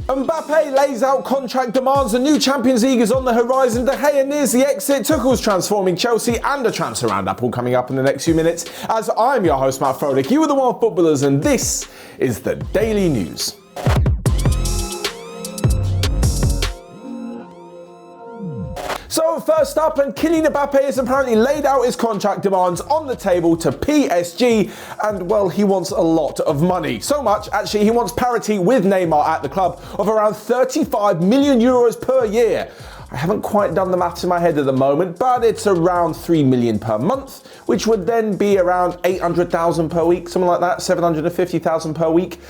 Mbappé lays out contract demands, the new Champions League is on the horizon, De Gea nears the exit, Tuchel's transforming Chelsea, and a transfer roundup all coming up in the next few minutes. As I'm your host, Matt Froelich, you are the OneFootballers, and this is the Daily News. So first up, and Kylian Mbappe has apparently laid out his contract demands on the table to PSG, and well, he wants a lot of money. So much, actually, he wants parity with Neymar at the club of around 35 million euros per year. I haven't quite done the maths in my head at the moment, but it's around 3 million per month, which would then be around 800,000 per week, something like that, 750,000 per week.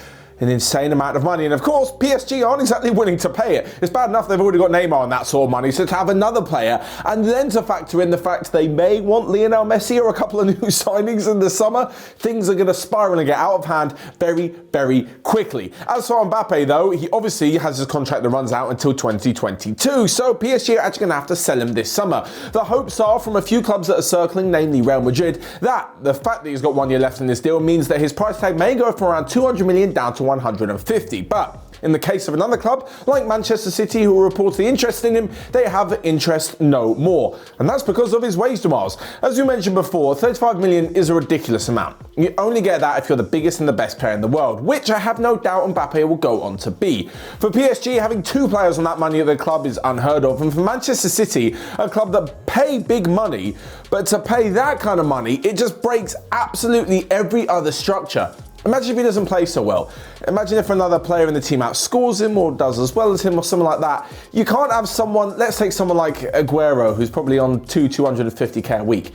An insane amount of money, and of course PSG aren't exactly willing to pay it. It's bad enough they've already got Neymar and that sort of money, so to have another player and then to factor in the fact they may want Lionel Messi or a couple of new signings in the summer, things are going to spiral and get out of hand very, very quickly. As for Mbappe though, he obviously has his contract that runs out until 2022, so PSG are actually going to have to sell him this summer. The hopes are from a few clubs that are circling, namely Real Madrid, that the fact that he's got 1 year left in this deal means that his price tag may go from around 200 million down to 150, but in the case of another club like Manchester City, who are reportedly interested in him, they have interest no more, and that's because of his wage demands. As you mentioned before, 35 million is a ridiculous amount. You only get that if you're the biggest and the best player in the world, which I have no doubt Mbappe will go on to be. For PSG, having two players on that money at the club is unheard of, and for Manchester City, a club that pay big money, but to pay that kind of money, it just breaks absolutely every other structure. Imagine if he doesn't play so well. Imagine if another player in the team outscores him or does as well as him or something like that. You can't have someone, let's take someone like Aguero, who's probably on 250k a week.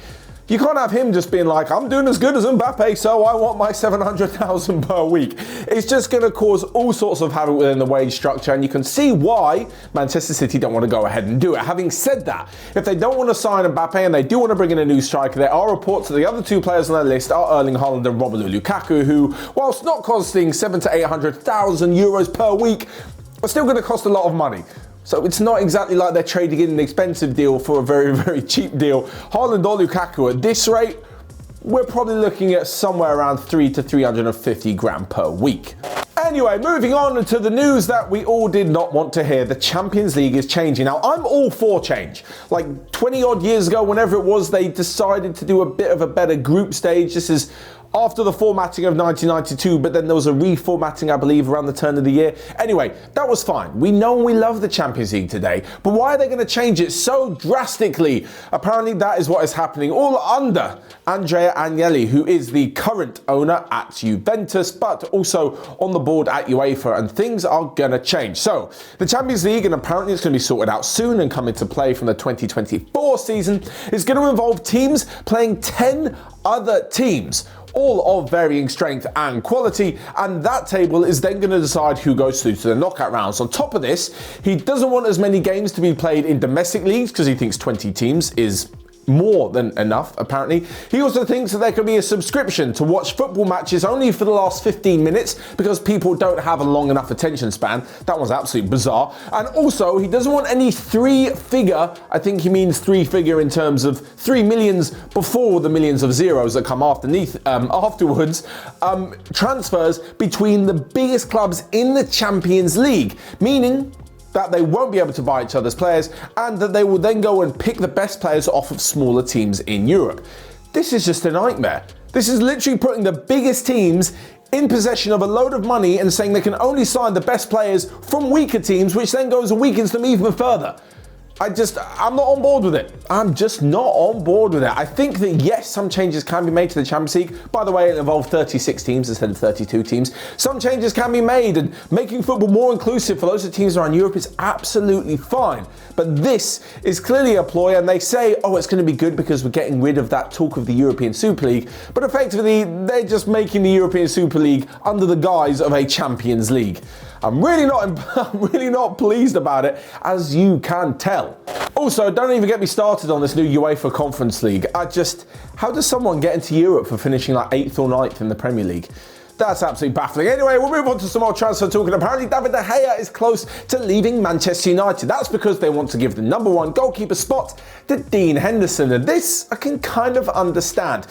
You can't have him just being like, I'm doing as good as Mbappe, so I want my 700,000 per week. It's just going to cause all sorts of havoc within the wage structure, and you can see why Manchester City don't want to go ahead and do it. Having said that, if they don't want to sign Mbappe and they do want to bring in a new striker, there are reports that the other two players on their list are Erling Haaland and Romelu Lukaku, who, whilst not costing 700,000 to 800,000 euros per week, are still going to cost a lot of money. So it's not exactly like they're trading in an expensive deal for a very, very cheap deal. Haaland or Lukaku at this rate, we're probably looking at somewhere around 3 to 350 grand per week. Anyway, moving on to the news that we all did not want to hear. The Champions League is changing. Now, I'm all for change. Like 20 odd years ago, whenever it was, they decided to do a bit of a better group stage. This is after the formatting of 1992, but then there was a reformatting, I believe, around the turn of the year. Anyway, that was fine. We know and we love the Champions League today, but why are they going to change it so drastically? Apparently that is what is happening, all under Andrea Agnelli, who is the current owner at Juventus, but also on the board at UEFA, and things are going to change. So, the Champions League, and apparently it's going to be sorted out soon and come into play from the 2024 season, is going to involve teams playing 10 other teams, all of varying strength and quality, and that table is then going to decide who goes through to the knockout rounds. On top of this, he doesn't want as many games to be played in domestic leagues because he thinks 20 teams is more than enough, apparently. He also thinks that there could be a subscription to watch football matches only for the last 15 minutes because people don't have a long enough attention span. That was absolutely bizarre. And also, he doesn't want any three-figure, I think he means three-figure in terms of 3 millions before the millions of zeros that come afterwards, transfers between the biggest clubs in the Champions League, meaning that they won't be able to buy each other's players and that they will then go and pick the best players off of smaller teams in Europe. This is just a nightmare. This is literally putting the biggest teams in possession of a load of money and saying they can only sign the best players from weaker teams, which then goes and weakens them even further. I'm not on board with it. I'm just not on board with it. I think that yes, some changes can be made to the Champions League. By the way, it involved 36 teams instead of 32 teams. Some changes can be made, and making football more inclusive for loads of teams around Europe is absolutely fine. But this is clearly a ploy, and they say, oh, it's going to be good because we're getting rid of that talk of the European Super League. But effectively, they're just making the European Super League under the guise of a Champions League. I'm really not pleased about it, as you can tell. Also, don't even get me started on this new UEFA Conference League. How does someone get into Europe for finishing like 8th or 9th in the Premier League? That's absolutely baffling. Anyway, we'll move on to some more transfer talk, and apparently David De Gea is close to leaving Manchester United. That's because they want to give the number 1 goalkeeper spot to Dean Henderson, and this I can kind of understand.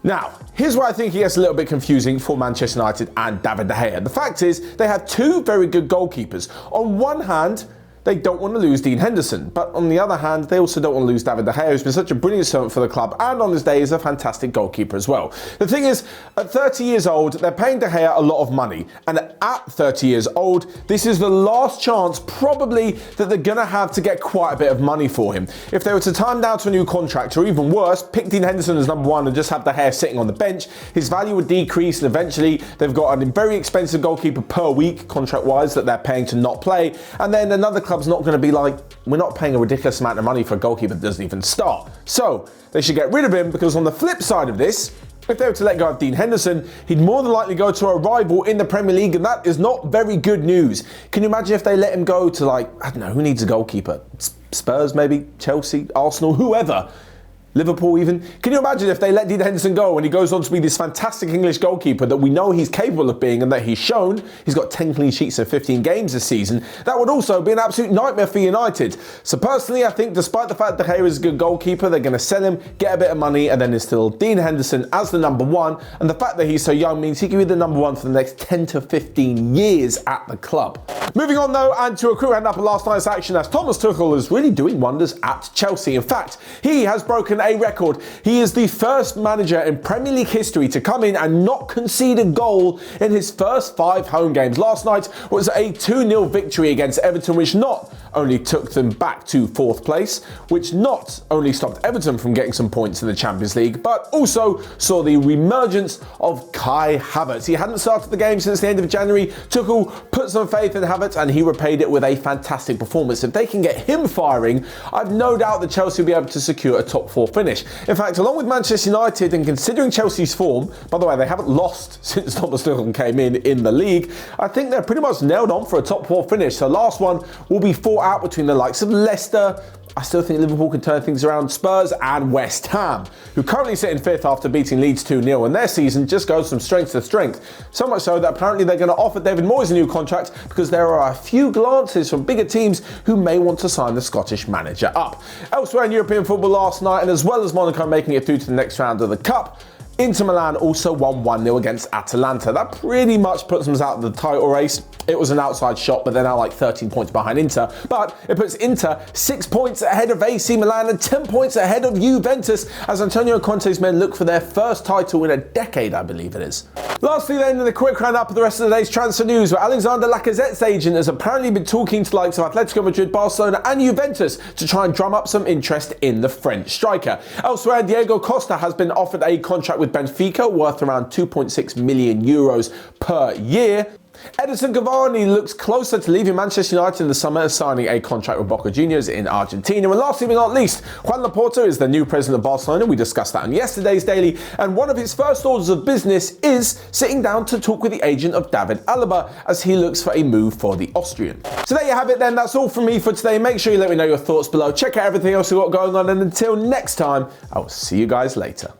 Now, here's where I think it gets a little bit confusing for Manchester United and David De Gea. The fact is, they have two very good goalkeepers. On one hand, they don't want to lose Dean Henderson, but on the other hand, they also don't want to lose David De Gea, who's been such a brilliant servant for the club and on his day is a fantastic goalkeeper as well. The thing is, at 30 years old, they're paying De Gea a lot of money, and at 30 years old, this is the last chance probably that they're going to have to get quite a bit of money for him. If they were to time down to a new contract, or even worse, pick Dean Henderson as number one and just have De Gea sitting on the bench, his value would decrease, and eventually they've got a very expensive goalkeeper per week, contract-wise, that they're paying to not play, and then another club's not going to be like, we're not paying a ridiculous amount of money for a goalkeeper that doesn't even start. So they should get rid of him, because on the flip side of this, if they were to let go of Dean Henderson, he'd more than likely go to a rival in the Premier League, and that is not very good news. Can you imagine if they let him go to, like, I don't know, who needs a goalkeeper? Spurs maybe? Chelsea? Arsenal? Whoever? Liverpool even. Can you imagine if they let Dean Henderson go and he goes on to be this fantastic English goalkeeper that we know he's capable of being and that he's shown? He's got 10 clean sheets in 15 games this season. That would also be an absolute nightmare for United. So personally, I think despite the fact that De Gea is a good goalkeeper, they're going to sell him, get a bit of money, and then instill Dean Henderson as the number one. And the fact that he's so young means he can be the number one for the next 10 to 15 years at the club. Moving on though, and to a quick roundup of last night's action, as Thomas Tuchel is really doing wonders at Chelsea. In fact, he has broken a record. He is the first manager in Premier League history to come in and not concede a goal in his first 5 home games. Last night was a 2-0 victory against Everton, which not only took them back to 4th place, which not only stopped Everton from getting some points in the Champions League, but also saw the reemergence of Kai Havertz. He hadn't started the game since the end of January. Tuchel put some faith in Havertz and he repaid it with a fantastic performance. If they can get him firing, I've no doubt that Chelsea will be able to secure a top 4 finish. In fact, along with Manchester United, and considering Chelsea's form, by the way, they haven't lost since Thomas Tuchel came in the league, I think they're pretty much nailed on for a top 4 finish. So last one will be fought out between the likes of Leicester. I still think Liverpool can turn things around, Spurs and West Ham, who currently sit in 5th after beating Leeds 2-0, and their season just goes from strength to strength. So much so that apparently they're going to offer David Moyes a new contract because there are a few glances from bigger teams who may want to sign the Scottish manager up. Elsewhere in European football last night, and as well as Monaco making it through to the next round of the Cup, Inter Milan also won 1-0 against Atalanta. That pretty much puts them out of the title race. It was an outside shot, but they're now like 13 points behind Inter. But it puts Inter 6 points ahead of AC Milan and 10 points ahead of Juventus as Antonio Conte's men look for their first title in a decade, I believe it is. Lastly then, in the quick roundup of the rest of the day's transfer news, where Alexander Lacazette's agent has apparently been talking to the likes of Atletico Madrid, Barcelona and Juventus to try and drum up some interest in the French striker. Elsewhere, Diego Costa has been offered a contract with Benfica worth around 2.6 million euros per year. Edison Cavani looks closer to leaving Manchester United in the summer, signing a contract with Boca Juniors in Argentina. And lastly but not least, Juan Laporta is the new president of Barcelona. We discussed that on yesterday's Daily. And one of his first orders of business is sitting down to talk with the agent of David Alaba as he looks for a move for the Austrian. So there you have it then. That's all from me for today. Make sure you let me know your thoughts below. Check out everything else we've got going on. And until next time, I will see you guys later.